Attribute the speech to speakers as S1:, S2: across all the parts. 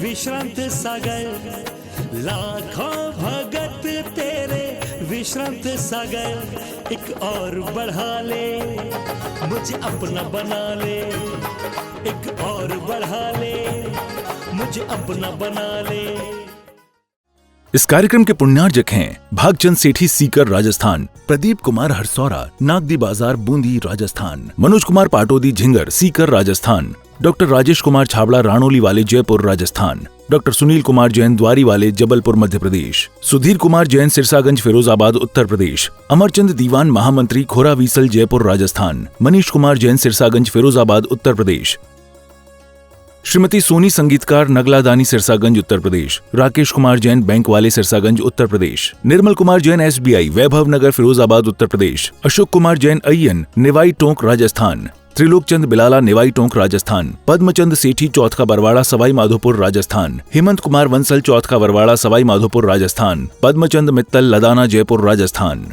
S1: विश्रांत सागर, लाखों भगत तेरे विश्रांत सागर। एक और बढ़ा ले, मुझे अपना बना ले, एक और बढ़ा ले, मुझे अपना बना ले।
S2: इस कार्यक्रम के पुण्यार्जक हैं भागचंद सेठी सीकर राजस्थान, प्रदीप कुमार हरसौरा नागदी बाजार बूंदी राजस्थान, मनोज कुमार पाटोदी झिंगर सीकर राजस्थान, डॉक्टर राजेश कुमार छाबड़ा राणोली वाले जयपुर राजस्थान, डॉक्टर सुनील कुमार जैन द्वारी वाले जबलपुर मध्य प्रदेश, सुधीर कुमार जैन सिरसागंज फिरोजाबाद उत्तर प्रदेश, अमरचंद दीवान महामंत्री खोरावीसल जयपुर राजस्थान, मनीष कुमार जैन सिरसागंज फिरोजाबाद उत्तर प्रदेश, श्रीमती सोनी संगीतकार नगला दानी सिरसागंज उत्तर प्रदेश, राकेश कुमार जैन बैंक वाले सिरसागंज उत्तर प्रदेश, निर्मल कुमार जैन SBI वैभव नगर फिरोजाबाद उत्तर प्रदेश, अशोक कुमार जैन अय्यन निवाई टोंक राजस्थान, त्रिलोक चंद बिलाला निवाई टोंक राजस्थान, पद्मचंद सेठी चौथ का बरवाड़ा सवाई माधोपुर राजस्थान, हेमंत कुमार वंसल चौथ का बरवाड़ा सवाई माधोपुर राजस्थान, पद्मचंद मित्तल लदाना जयपुर राजस्थान,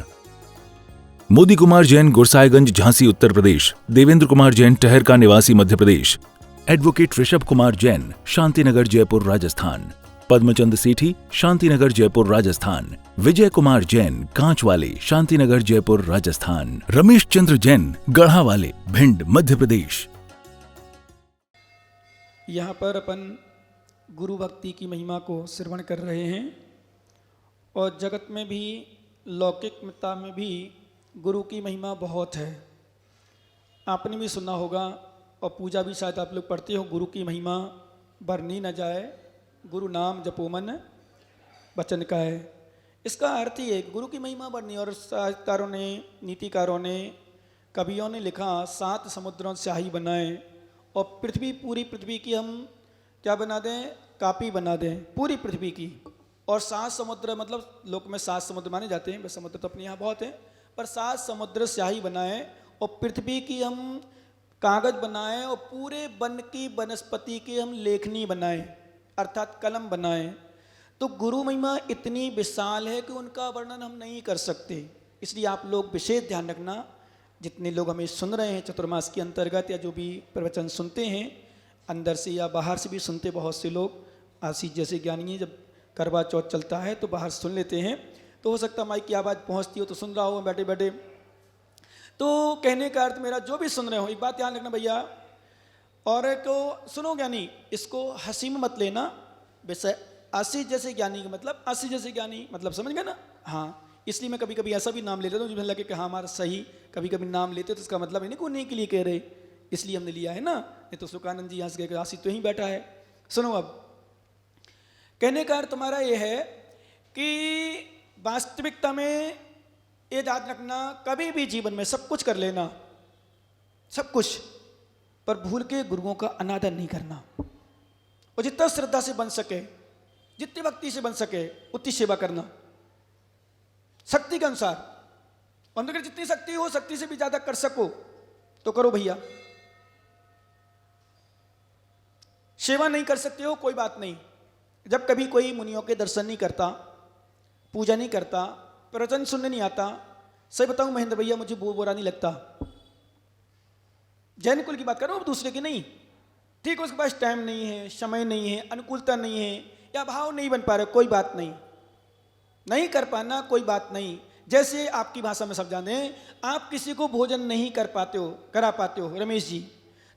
S2: मोदी कुमार जैन गुरसाईगंज झांसी उत्तर प्रदेश, देवेंद्र कुमार जैन टहर का निवासी मध्य प्रदेश, एडवोकेट ऋषभ कुमार जैन शांतिनगर जयपुर राजस्थान, पद्मचंद सेठी शांतिनगर जयपुर राजस्थान, विजय कुमार जैन कांच वाले शांतिनगर जयपुर राजस्थान, रमेश चंद्र जैन गढ़ा वाले भिंड मध्य प्रदेश।
S3: यहाँ पर अपन गुरु भक्ति की महिमा को श्रवण कर रहे हैं और जगत में भी लौकिकता में भी गुरु की महिमा बहुत है। आपने भी सुना होगा और पूजा भी शायद आप लोग पढ़ते हो, गुरु की महिमा बरनी न जाए, गुरु नाम जपो मन वचन का है। इसका अर्थ ही है गुरु की महिमा बढ़नी। और साहित्यकारों ने, नीतिकारों ने, कवियों ने लिखा 7 समुद्रों से स्याही बनाए और पृथ्वी, पूरी पृथ्वी की हम क्या बना दें, कापी बना दें पूरी पृथ्वी की। और 7 समुद्र मतलब लोक में 7 समुद्र माने जाते हैं, बस समुद्र तो अपने यहाँ बहुत हैं, पर 7 समुद्र स्याही बनाए और पृथ्वी की हम कागज बनाए और पूरे वन की वनस्पति की हम लेखनी बनाए अर्थात कलम बनाए। तो गुरु महिमा इतनी विशाल है कि उनका वर्णन हम नहीं कर सकते। इसलिए आप लोग विशेष ध्यान रखना, जितने लोग हमें सुन रहे हैं चतुर्मास के अंतर्गत या जो भी प्रवचन सुनते हैं, अंदर से या बाहर से भी सुनते, बहुत से लोग आशीष जैसे ज्ञानी हैं, जब करवा चौथ चलता है तो बाहर सुन लेते हैं, तो हो सकता है माइक की आवाज़ पहुँचती हो तो सुन रहा हो बैठे बैठे। तो कहने का अर्थ मेरा, जो भी सुन रहे हो एक बात ध्यान रखना भैया, और को सुनो ज्ञानी, इसको हंसी में मत लेना। वैसे आशीष जैसे ज्ञानी का मतलब, आशीष जैसे ज्ञानी मतलब समझ गए ना। हाँ, इसलिए मैं कभी कभी ऐसा भी नाम ले लेता हूँ जिसमें लगे कि हाँ हमारा सही, कभी कभी नाम लेते तो इसका मतलब इन्हीं को नहीं के लिए कह रहे, इसलिए हमने लिया है ना। नहीं तो सुखानंद जी हंस गए, आशीष तो यहीं बैठा है। सुनो, अब कहने का अर्थ तुम्हारा ये है कि वास्तविकता में ये याद रखना, कभी भी जीवन में सब कुछ कर लेना, सब कुछ, पर भूल के गुरुओं का अनादर नहीं करना। और जितना श्रद्धा से बन सके, जितनी भक्ति से बन सके उतनी सेवा करना, शक्ति के अनुसार। और अगर जितनी शक्ति हो, शक्ति से भी ज्यादा कर सको तो करो भैया। सेवा नहीं कर सकते हो कोई बात नहीं। जब कभी कोई मुनियों के दर्शन नहीं करता, पूजा नहीं करता, प्रवचन सुनने नहीं आता, सही बताऊं महेंद्र भैया मुझे बुरा नहीं लगता। जैन कुल की बात कर रहा हूं, दूसरे की नहीं। ठीक है, उसके पास टाइम नहीं है, समय नहीं है, अनुकूलता नहीं है, या भाव नहीं बन पा रहे, कोई बात नहीं, नहीं कर पाना कोई बात नहीं। जैसे आपकी भाषा में सब जाने, आप किसी को भोजन नहीं कर पाते हो, करा पाते हो रमेश जी,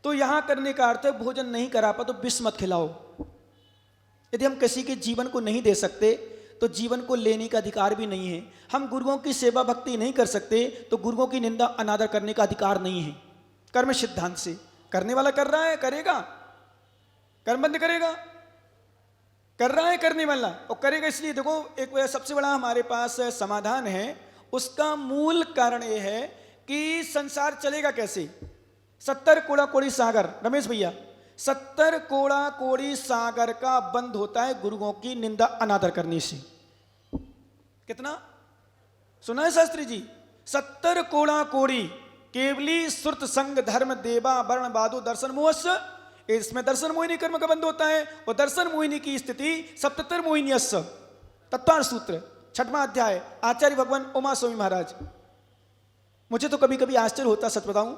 S3: तो यहां करने का अर्थ है भोजन नहीं करा पा तो विष मत खिलाओ। यदि हम किसी के जीवन को नहीं दे सकते तो जीवन को लेने का अधिकार भी नहीं है। हम गुरुओं की सेवा भक्ति नहीं कर सकते तो गुरुओं की निंदा अनादर करने का अधिकार नहीं है। कर्म सिद्धांत से करने वाला कर रहा है, करेगा, कर्म बंद करेगा, कर रहा है करने वाला, और करेगा। इसलिए देखो, एक सबसे बड़ा हमारे पास समाधान है, उसका मूल कारण यह है कि संसार चलेगा कैसे। 70 कोड़ा कोड़ी सागर, रमेश भैया, 70 कोड़ा कोड़ी सागर का बंद होता है गुरुओं की निंदा अनादर करने से। कितना सुना है शास्त्री जी? 70 कोड़ा कोड़ी केवली सुरत संग धर्म देवा वर्ण बादो दर्शन मोहस। इसमें दर्शन मोहिनी कर्म का बंद होता है, और दर्शन मोहिनी की स्थिति 77 मोहिनीयस्स तत्वार सूत्र 6वां अध्याय, आचार्य भगवान उमा स्वामी महाराज। मुझे तो कभी कभी आश्चर्य होता, सच बताऊं,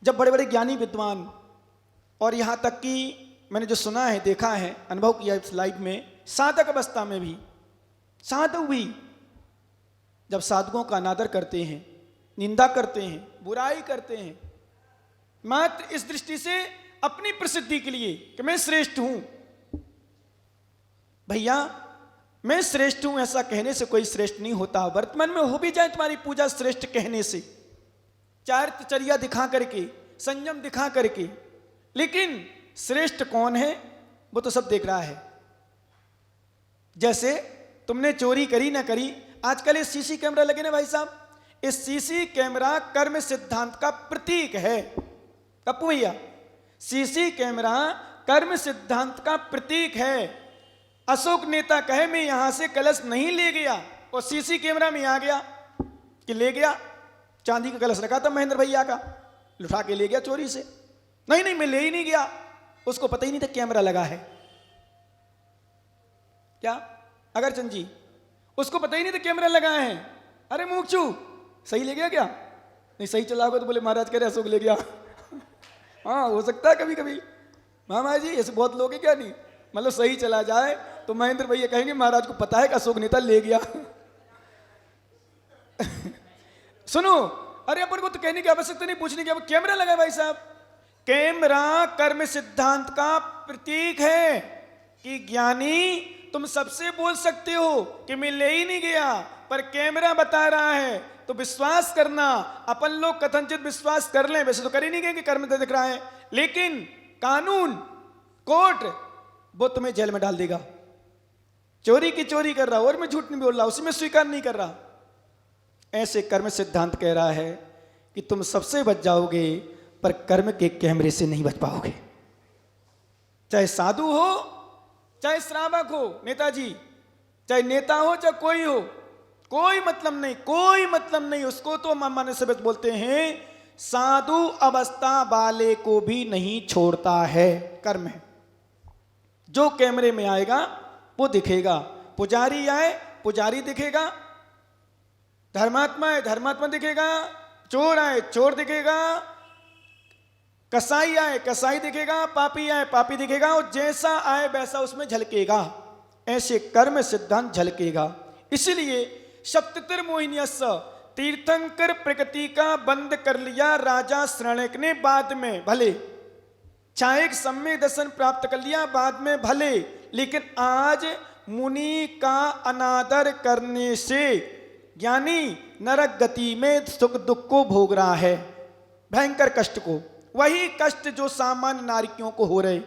S3: जब बड़े बड़े ज्ञानी विद्वान और यहां तक कि मैंने जो सुना है, देखा है, अनुभव किया इस लाइफ में, साधक अवस्था में भी, साधु भी जब साधुओं का अनादर करते हैं, निंदा करते हैं, बुराई करते हैं, मात्र इस दृष्टि से अपनी प्रसिद्धि के लिए कि मैं श्रेष्ठ हूं। भैया मैं श्रेष्ठ हूं ऐसा कहने से कोई श्रेष्ठ नहीं होता। वर्तमान में हो भी जाए तुम्हारी पूजा श्रेष्ठ कहने से, चारित्र्य दिखा करके, संयम दिखा करके, लेकिन श्रेष्ठ कौन है वो तो सब देख रहा है। जैसे तुमने चोरी करी ना करी, आजकल ये सीसी कैमरा लगे ना भाई साहब, इस सीसी कैमरा कर्म सिद्धांत का प्रतीक है। कपू भैया, सीसी कैमरा कर्म सिद्धांत का प्रतीक है। अशोक नेता कहे मैं यहां से कलश नहीं ले गया और सीसी कैमरा में आ गया कि ले गया, चांदी का कलश रखा था महेंद्र भैया का, लुटा के ले गया चोरी से। नहीं नहीं मैं ले ही नहीं गया, उसको पता ही नहीं था कैमरा लगा है। क्या अगरचंद जी, उसको पता ही नहीं था कैमरा लगा है। अरे मूर्खचू, सही ले गया क्या? नहीं सही चला होगा तो बोले महाराज कह रहे अशोक ले गया। हाँ हो सकता है कभी कभी, मामा जी ऐसे बहुत लोग हैं क्या नहीं, मतलब सही चला जाए तो महेंद्र भैया कहेंगे महाराज को पता है कि अशोक नेता ले गया। सुनो, अरे अपन को तो कहने की आवश्यकता नहीं, पूछने की। अब कैमरा लगा भाई साहब, कैमरा कर्म सिद्धांत का प्रतीक है कि ज्ञानी तुम सबसे बोल सकते हो कि मैं ले ही नहीं गया, पर कैमरा बता रहा है तो विश्वास करना। अपन लोग कथनचित विश्वास कर लें, वैसे तो कर ही नहीं गए कि कर्म तो दिख रहा है, लेकिन कानून, कोर्ट वो तुम्हें जेल में डाल देगा। चोरी की चोरी कर रहा और मैं झूठ नहीं बोल रहा, उसी में स्वीकार नहीं कर रहा। ऐसे कर्म सिद्धांत कह रहा है कि तुम सबसे बच जाओगे पर कर्म के कैमरे से नहीं बच पाओगे। चाहे साधु हो, चाहे श्रावक हो, नेताजी, चाहे नेता हो, चाहे कोई हो, कोई मतलब नहीं, कोई मतलब नहीं। उसको तो मामा से बोलते हैं साधु अवस्था वाले को भी नहीं छोड़ता है कर्म है। जो कैमरे में आएगा वो दिखेगा। पुजारी आए पुजारी दिखेगा, धर्मात्मा आए धर्मात्मा दिखेगा, चोर आए चोर दिखेगा, कसाई आए कसाई दिखेगा, पापी आए पापी दिखेगा, और जैसा आए वैसा उसमें झलकेगा। ऐसे कर्म सिद्धांत झलकेगा। इसलिए सप्ततिर मोहिनीयस्य तीर्थंकर प्रकृति का बंद कर लिया राजा श्रणक ने बाद में, भले चाहे सम्य दर्शन प्राप्त कर लिया बाद में भले, लेकिन आज मुनि का अनादर करने से ज्ञानी नरक गति में सुख दुख को भोग रहा है, भयंकर कष्ट को। वही कष्ट जो सामान्य नारियों को हो रहे।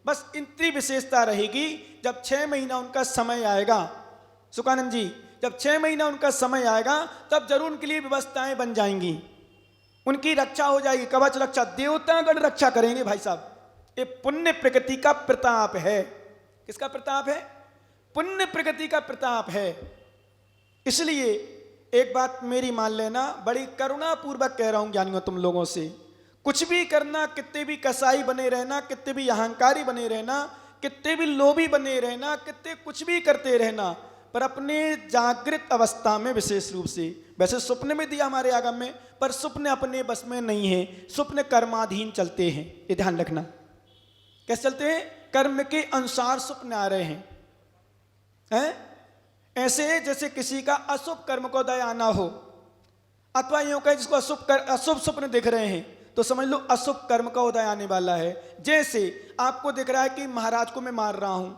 S3: बस इतनी विशेषता रहेगी, जब 6 महीना उनका समय आएगा, सुकानंद जी, जब 6 महीना उनका समय आएगा तब जरूर उनके लिए व्यवस्थाएं बन जाएंगी, उनकी रक्षा हो जाएगी, कवच रक्षा, देवतागण रक्षा करेंगे। भाई साहब, ये पुण्य प्रकृति का प्रताप है। किसका प्रताप है? पुण्य प्रकृति का प्रताप है। इसलिए एक बात मेरी मान लेना, बड़ी करुणा पूर्वक कह रहा हूं ज्ञानियों तुम लोगों से, कुछ भी करना, कितने भी कसाई बने रहना, कितने भी अहंकारी बने रहना, कितने भी लोभी बने रहना, कितने कुछ भी करते रहना, पर अपने जागृत अवस्था में विशेष रूप से, वैसे स्वप्न में दिया हमारे आगम में, पर स्वप्न अपने बस में नहीं है, स्वप्न कर्माधीन चलते हैं। ये ध्यान रखना। कैसे चलते हैं? कर्म के अनुसार स्वप्न आ रहे हैं। ऐसे जैसे किसी का अशुभ कर्म को उदय आना हो, अथवा यूं कहें जिसको अशुभ स्वप्न दिख रहे हैं, तो समझ लो अशुभ कर्म का उदय आने वाला है। जैसे आपको दिख रहा है कि महाराज को मैं मार रहा हूं,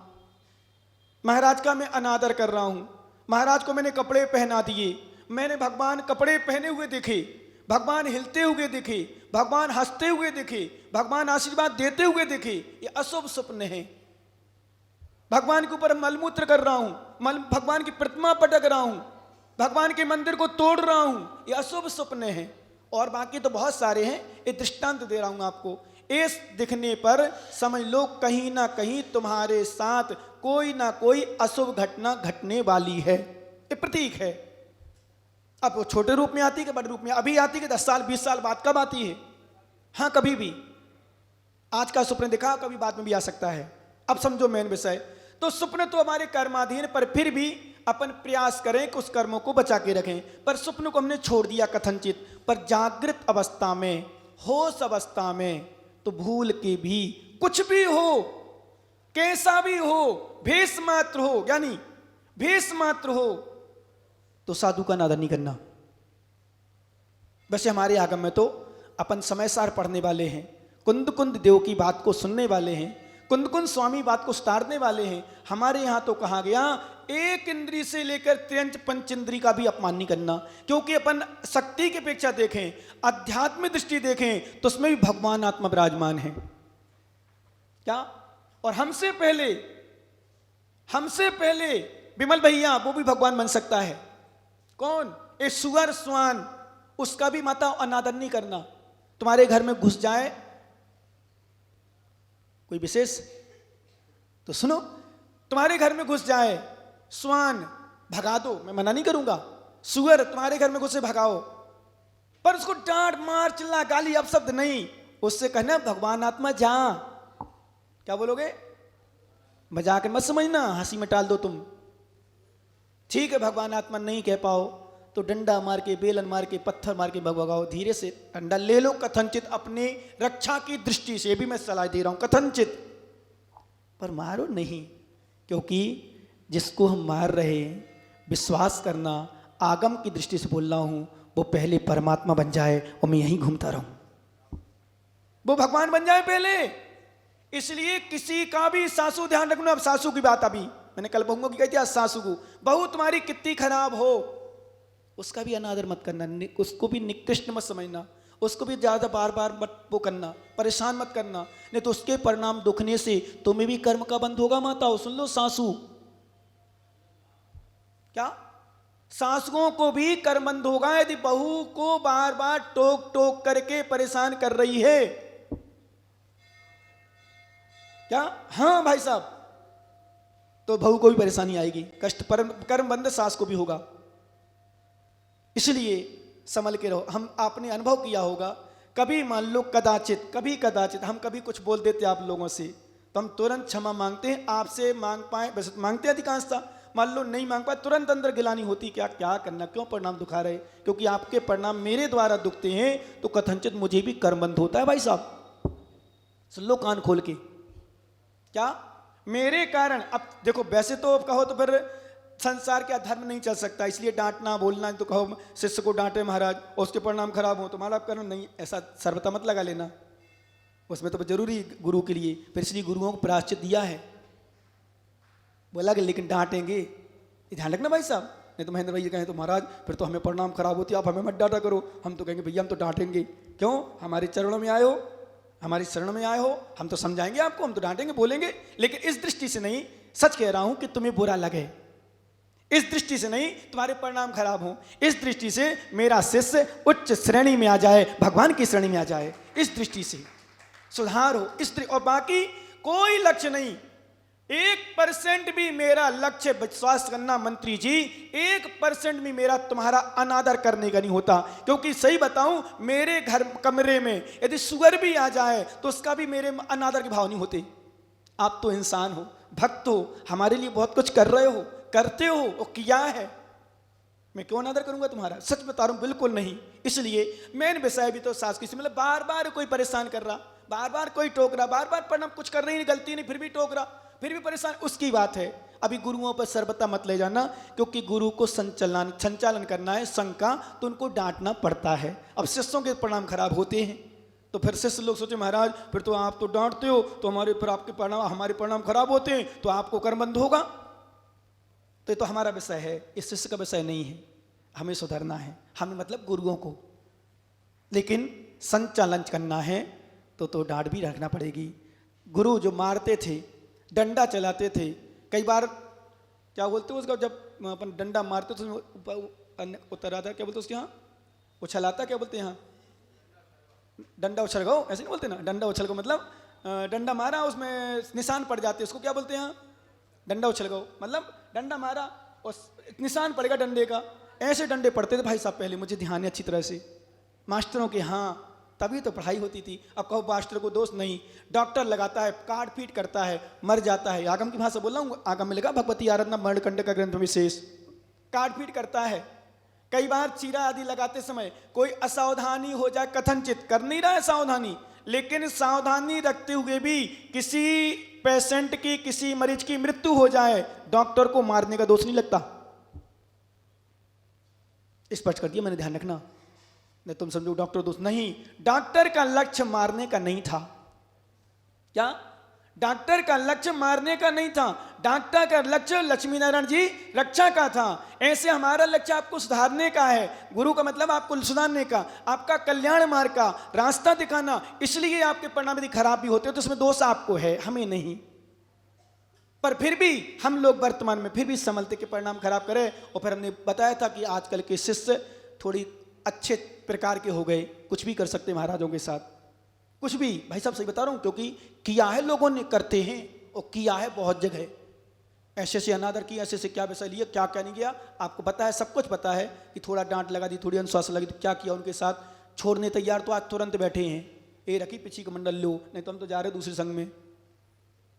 S3: महाराज का मैं अनादर कर रहा हूं, महाराज को मैंने कपड़े पहना दिए, मैंने भगवान कपड़े पहने हुए दिखे, भगवान हिलते हुए दिखे, भगवान हंसते हुए दिखे, भगवान आशीर्वाद देते हुए दिखे, ये अशुभ स्वप्न है। भगवान के ऊपर मलमूत्र कर रहा हूं, भगवान की प्रतिमा पटक रहा हूं, भगवान के मंदिर को तोड़ रहा हूं, ये अशुभ स्वप्न है। और बाकी तो बहुत सारे हैं, ये दृष्टांत दे रहा हूं आपको। इस दिखने पर समझ लो कहीं ना कहीं तुम्हारे साथ कोई ना कोई अशुभ घटना घटने वाली है, ये प्रतीक है। अब वो छोटे रूप में आती है कि बड़े रूप में? अभी आती है कि 10 साल 20 साल बाद कब आती है? हाँ कभी भी। आज का स्वप्न दिखा, कभी बाद में भी आ सकता है। अब समझो मेन विषय। तो स्वप्न तो हमारे कर्माधीन, पर फिर भी अपन प्रयास करें कि उस कर्मों को बचा के रखें। पर स्वप्न को हमने छोड़ दिया कथनचित, पर जागृत अवस्था में, होश अवस्था में तो भूल के भी कुछ भी हो कैसा भी हो, भेष मात्र हो, यानी भेष मात्र हो, तो साधु का अनादर नहीं करना। वैसे हमारे आगम में तो अपन समय सार पढ़ने वाले हैं, कुंद कुंद देव की बात को सुनने वाले हैं, कुंद कुंद स्वामी बात को उतारने वाले हैं। हमारे यहाँ तो कहा गया एक इंद्री से लेकर त्र्यंच पंच इंद्री का भी अपमान नहीं करना, क्योंकि अपन शक्ति की अपेक्षा देखें, अध्यात्म दृष्टि देखें तो उसमें भी भगवान आत्मा विराजमान है। क्या? और हमसे पहले विमल भैया वो भी भगवान बन सकता है। कौन? ए सुअर स्वान, उसका भी माता अनादर नहीं करना। तुम्हारे घर में घुस जाए कोई विशेष, तो सुनो, तुम्हारे घर में घुस जाए स्वान, भगा दो, मैं मना नहीं करूंगा। सुअर तुम्हारे घर में घुसे, भगाओ, पर उसको डांट मार चिल्ला गाली अपशब्द नहीं, उससे कहना भगवान आत्मा जा। क्या बोलोगे? मजाक मत समझना, हंसी में टाल दो तुम। ठीक है, भगवान आत्मा नहीं कह पाओ तो डंडा मार के, बेलन मार के, पत्थर मार के भगाओ, धीरे से डंडा ले लो, कथनचित अपने रक्षा की दृष्टि से भी मैं सलाह दे रहा हूं, कथनचित, पर मारो नहीं। क्योंकि जिसको हम मार रहे हैं, विश्वास करना, आगम की दृष्टि से बोल रहा हूं, वो पहले परमात्मा बन जाए और मैं यहीं घूमता रहूं, वो भगवान बन जाए पहले। इसलिए किसी का भी सासू, ध्यान रखना, अब सासू की बात, अभी मैंने कल बहुओं की कही थी, आज सासू को, बहू तुम्हारी कितनी खराब हो, उसका भी अनादर मत करना, उसको भी निकृष्ट मत समझना, उसको भी ज्यादा बार बार मत वो करना, परेशान मत करना, नहीं तो उसके परिणाम दुखने से तुम्हें भी कर्म का बंध होगा। माताओं सुन लो, सासू, क्या सासुओं को भी कर्म बंध होगा यदि बहू को बार बार टोक टोक करके परेशान कर रही है। क्या? हाँ भाई साहब, तो बहू को भी परेशानी आएगी, कष्ट कर्म बंध सास को भी होगा। इसलिए संभल के रहो। हम आपने अनुभव किया होगा, कभी मान लो कदाचित, कभी कदाचित हम कभी कुछ बोल देते आप लोगों से, तो हम तुरंत क्षमा मांगते हैं। आपसे मांग पाए, वैसे मांगते हैं अधिकांशता, मान लो नहीं मांग पाए, तुरंत अंदर गिलानी होती, क्या क्या करना, क्यों परिणाम दुखा रहे, क्योंकि आपके परिणाम मेरे द्वारा दुखते हैं तो कथनचित मुझे भी कर्मबंध होता है। भाई साहब सुन लो कान खोल के, क्या मेरे कारण, अब देखो वैसे तो कहो तो फिर संसार का धर्म नहीं चल सकता, इसलिए डांटना बोलना, तो कहो शिष्य को डांटे महाराज और उसके परिणाम खराब हो, तुम्हारा कर्म नहीं, ऐसा सर्वथा मत लगा लेना, उसमें तो जरूरी गुरु के लिए, फिर इसलिए गुरुओं को प्रायश्चित दिया है, बोला कि लेकिन डांटेंगे, ध्यान रखना भाई साहब, नहीं तो महेंद्र भाई कहें तो महाराज फिर तो हमें परिणाम खराब होती है, आप हमें मत डांटा करो। हम तो कहेंगे भैया हम तो डांटेंगे, क्यों? हमारे चरणों में आए हो, हमारी शरण में आए हो, हम तो समझाएंगे आपको, हम तो डांटेंगे बोलेंगे, लेकिन इस दृष्टि से नहीं, सच कह रहा हूं कि तुम्हें बुरा लगे, इस दृष्टि से नहीं, तुम्हारे परिणाम खराब हो, इस दृष्टि से मेरा शिष्य उच्च श्रेणी में आ जाए, भगवान की श्रेणी में आ जाए, इस दृष्टि से सुधार हो, इस और बाकी कोई लक्ष्य नहीं। 1% भी मेरा लक्ष्य, विश्वास करना मंत्री जी, 1% भी मेरा तुम्हारा अनादर करने का नहीं होता, क्योंकि सही बताऊं मेरे घर कमरे में यदि सुअर भी आ जाए तो उसका भी मेरे अनादर के भाव नहीं होते। आप तो इंसान हो, भक्त हो, हमारे लिए बहुत कुछ कर रहे हो, करते हो, और किया है, मैं क्यों अनादर करूंगा तुम्हारा? सच बता रहा हूं, बिल्कुल नहीं। इसलिए मैंने विषय भी तो सास किसी, मतलब बार बार कोई परेशान कर रहा, बार बार कोई टोक रहा, बार बार परिणाम कुछ कर रही नहीं, गलती नहीं, फिर भी टोक रहा, फिर भी परेशान, उसकी बात है। अभी गुरुओं पर सर्वथा मत ले जाना, क्योंकि गुरु को संचालन करना है संघ का, तो उनको डांटना पड़ता है। अब शिष्यों के परिणाम खराब होते हैं तो फिर शिष्य लोग सोचे महाराज फिर तो आप तो डांटते हो, तो हमारे फिर आपके परिणाम, हमारे परिणाम खराब होते हैं तो आपको कर्मबंध होगा। तो ये तो हमारा विषय है, इस शिष्य का विषय नहीं है, हमें सुधरना है, हमें मतलब गुरुओं को, लेकिन संचालन करना है तो डांट भी रखना पड़ेगी। गुरु जो मारते थे, डंडा चलाते थे, कई बार क्या बोलते हैं उसका, जब अपन डंडा मारते तो उतर आता, क्या बोलते उसके यहाँ, उछलाता, क्या बोलते हैं यहाँ, डंडा उछल गो, ऐसे नहीं बोलते ना, डंडा उछल गो मतलब डंडा मारा उसमें निशान पड़ जाते, उसको क्या बोलते हैं यहाँ, डंडा उछल गो, मतलब डंडा मारा और निशान पड़ेगा डंडे का। ऐसे डंडे पड़ते थे भाई साहब पहले, मुझे ध्यान है अच्छी तरह से, मास्टरों के, हाँ तभी तो पढ़ाई होती थी। अब कहो मास्टर को दोष नहीं, डॉक्टर लगाता है, काट पीट करता है, मर जाता है, आगम की भाषा बोल रहा हूँ, आगम में लगा भगवती आराधना मरणकंड का ग्रंथ विशेष, काट पीट करता है। कई बार चीरा आदि लगाते समय कोई असावधानी हो जाए, कथनचित कर नहीं रहा है सावधानी, लेकिन सावधानी रखते हुए भी किसी पेशेंट की, किसी मरीज की मृत्यु हो जाए, डॉक्टर को मारने का दोष नहीं लगता। स्पष्ट कर दिया मैंने, ध्यान रखना, नहीं तुम समझो डॉक्टर दोस्त नहीं। डॉक्टर का लक्ष्य मारने का नहीं था। क्या? डॉक्टर का लक्ष्य मारने का नहीं था, डॉक्टर का लक्ष्य लक्ष्मी नारायण जी रक्षा का था। ऐसे हमारा लक्ष्य आपको सुधारने का है। गुरु का मतलब आपको सुधारने का, आपका कल्याण मार्ग का रास्ता दिखाना। इसलिए आपके परिणाम यदि खराब भी होते हो तो उसमें दोष आपको है, हमें नहीं। पर फिर भी हम लोग वर्तमान में फिर भी संभलते के परिणाम खराब करें। और फिर हमने बताया था कि आजकल के शिष्य थोड़ी अच्छे प्रकार के हो गए, कुछ भी कर सकते महाराजों के साथ, कुछ भी। भाई साहब सही बता रहा हूं, क्योंकि किया है लोगों ने, करते हैं और किया है बहुत जगह। ऐसे से अनादर किया, ऐसे से क्या वैसा लिया, क्या क्या नहीं किया, आपको पता है, सब कुछ पता है कि थोड़ा डांट लगा दी, थोड़ी अनुशासन लगी तो क्या किया उनके साथ। छोड़ने तैयार तो आज तुरंत बैठे हैं, ये रखी पीछे कमंडल लो, नहीं तो हम तो जा रहे दूसरे संघ में।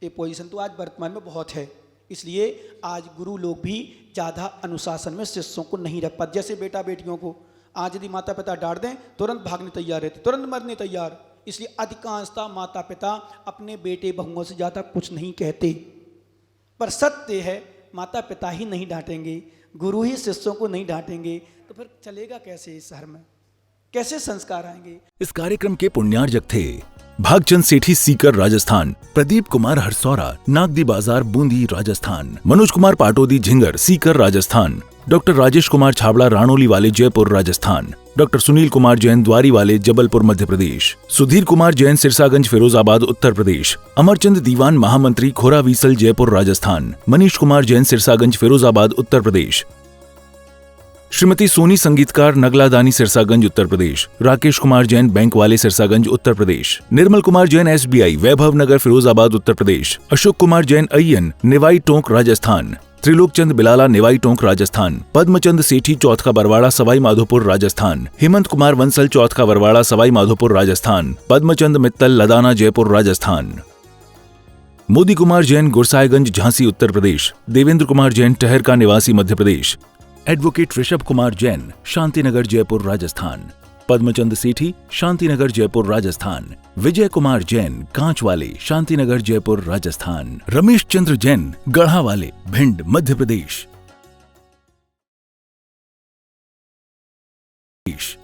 S3: ये पोजीशन तो आज वर्तमान में बहुत है। इसलिए आज गुरु लोग भी ज़्यादा अनुशासन में शिष्यों को नहीं रख पाते। जैसे बेटा बेटियों को आज यदि माता पिता डांट दें तुरंत भागने तैयार रहते, तुरंत मरने तैयार। इसलिए अधिकांशतः माता पिता अपने बेटे बहुओं से ज़्यादा कुछ नहीं कहते। पर सत्य है, माता पिता ही नहीं डांटेंगे, गुरु ही शिष्यों को नहीं डांटेंगे, तो फिर चलेगा कैसे इस शहर में, कैसे संस्कार आएंगे।
S2: इस कार्यक्रम के पुण्यार्जक थे भागचंद सेठी सीकर राजस्थान, प्रदीप कुमार हरसौरा नागदी बाजार बूंदी राजस्थान, मनोज कुमार पाटोदी झिंगर सीकर राजस्थान, डॉक्टर राजेश कुमार छाबड़ा राणोली वाले जयपुर राजस्थान, डॉक्टर सुनील कुमार जैन द्वारी वाले जबलपुर मध्य प्रदेश, सुधीर कुमार जैन सिरसागंज फिरोजाबाद उत्तर प्रदेश, अमरचंद दीवान महामंत्री खोरावीसल जयपुर राजस्थान, मनीष कुमार जैन सिरसागंज फिरोजाबाद उत्तर प्रदेश, श्रीमती सोनी संगीतकार नगला दानी सिरसागंज उत्तर प्रदेश, राकेश कुमार जैन बैंक वाले सिरसागंज उत्तर प्रदेश, निर्मल कुमार जैन SBI वैभव नगर फिरोजाबाद उत्तर प्रदेश, अशोक कुमार जैन अय्यन निवाई टोंक राजस्थान, त्रिलोक चंद बिलाला निवाई टोंक राजस्थान, पद्मचंद सेठी चौथ का बरवाड़ा सवाई माधोपुर राजस्थान, हेमंत कुमार वंसल चौथ का बरवाड़ा सवाई माधोपुर राजस्थान, पद्मचंद मित्तल लदाना जयपुर राजस्थान, मोदी कुमार जैन गुरसाईगंज झांसी उत्तर प्रदेश, देवेंद्र कुमार जैन टहर का निवासी मध्य प्रदेश, एडवोकेट ऋषभ कुमार जैन शांतिनगर जयपुर राजस्थान, पद्मचंद सेठी शांतिनगर जयपुर राजस्थान, विजय कुमार जैन कांच वाले शांतिनगर जयपुर राजस्थान, रमेश चंद्र जैन गढ़ा वाले भिंड मध्य प्रदेश। देश